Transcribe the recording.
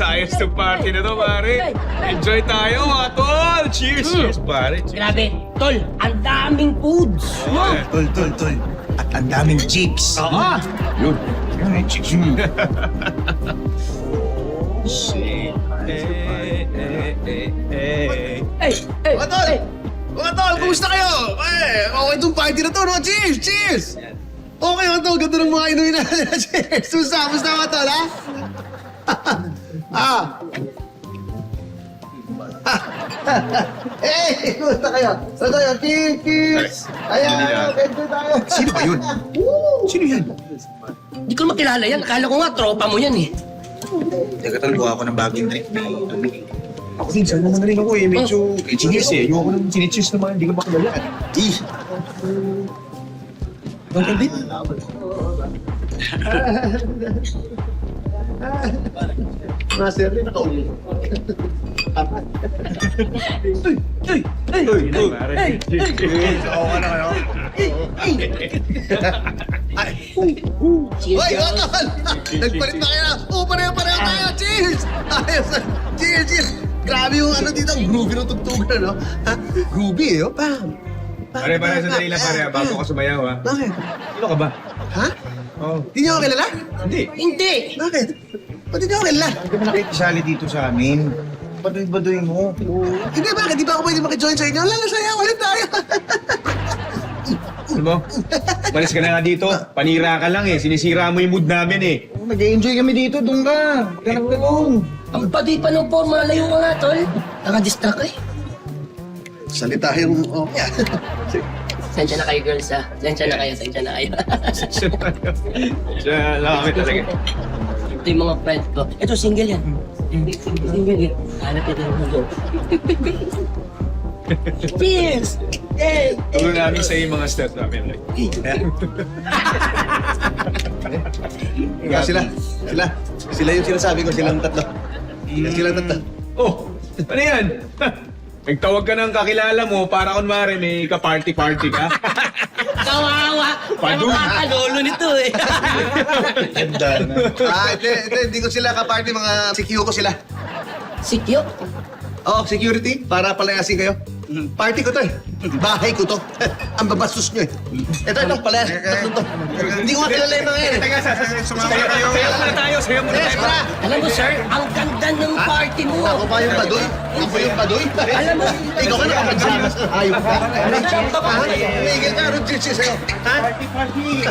Ayos itong party na to, pare. Enjoy tayo, mga tol. Cheers, cheers, pare. Cheers. Grabe, tol, ang daming foods. No? Tol. At ang daming chips. Oo. Yun. May chips yun. Mga tol! Mga tol, kumusta kayo? Okay itong party na to, no? Cheers! Cheers! Okay, mga tol. Ganda ng mga inumin natin. Cheers! Kumusta mga tol, ha? Hey! Kumusta kayo? Ano tayo? Cheers! Cheers! Ayan! Ganda tayo! Sino ba yun? Sino yan? Di ko makilala yan. Akala ko nga, tropa mo yan eh. Teka, tol, gawa ako ng bagong drink. Ako din, saan naman na rin ako eh. Medyo cheers eh. Ayoko nang sinicheers naman, hindi ko makilala. Welcome din. Mga sir, nakauli. Oo ka na kayo? Hoy, Otol! Nagpalit na kayo! Oo, pareho tayo! Cheers! Ayos! Cheers! Grabe yung ano dito, ang groovy ng tugtugan, no? Ha? Groovy eh, oh. Bam! Pare, sandali lang, pare. Bago ka sumayaw, ha? Bakit? Sino ka ba? Ha? Oh. Hindi niyo ako kilala? Hindi. Hindi. Bakit? Ba't hindi ako kilala? Hindi ka nakikisali dito sa amin. Baduy-baduy mo. Hindi, bakit? Di ba ako pwede makijoin sa inyo? Lalo saya, ulit tayo! Ano mo? Malis ka na nga dito. Panira ka lang eh. Sinisira mo yung mood namin eh. Nag-enjoy kami dito. Doon ka. Ganap ka doon. Ang baduy pa ng forma. Layo ka nga, tol. Nakadistract eh. Salita yung... Oh, yeah. Sensya na kayo, girls, ha? Sensya na kayo. Siya lang kami talaga. Ito yung mga friends ko. Ito, single yan. Single yan. Hanap ito yung mundo. Cheers! Hey! Tulo namin sa yung mga steps namin. Sila yung sinasabi ko, silang tatlo. Silang tatlo. Oh, ano yan? Nagtawag ka ng kakilala mo para kunwari may ka-party-party ka. Kawawa! Paduy. Lolo nito eh. Ganda na. Hindi ko sila ka-party, mga CQ ko sila. Sikyo? Oh, security, para palayasin kayo. Party ko to eh. Bahay ko to. Ang babastos nyo eh. Ito, palayas. Tatlo to. Hindi ko makilala yung mga yan eh. Teka, sumama kayo. Sayo muna tayo. Yes, para! Alam mo, sir, ang ganda ng party mo. Ako pa yung baduy? Ako yung baduy? Alam mo, Ikaw ka nakapagsama sa hayop ka. Ano? Tumigil ka, Rodriguez sa'yo. Ha? Party!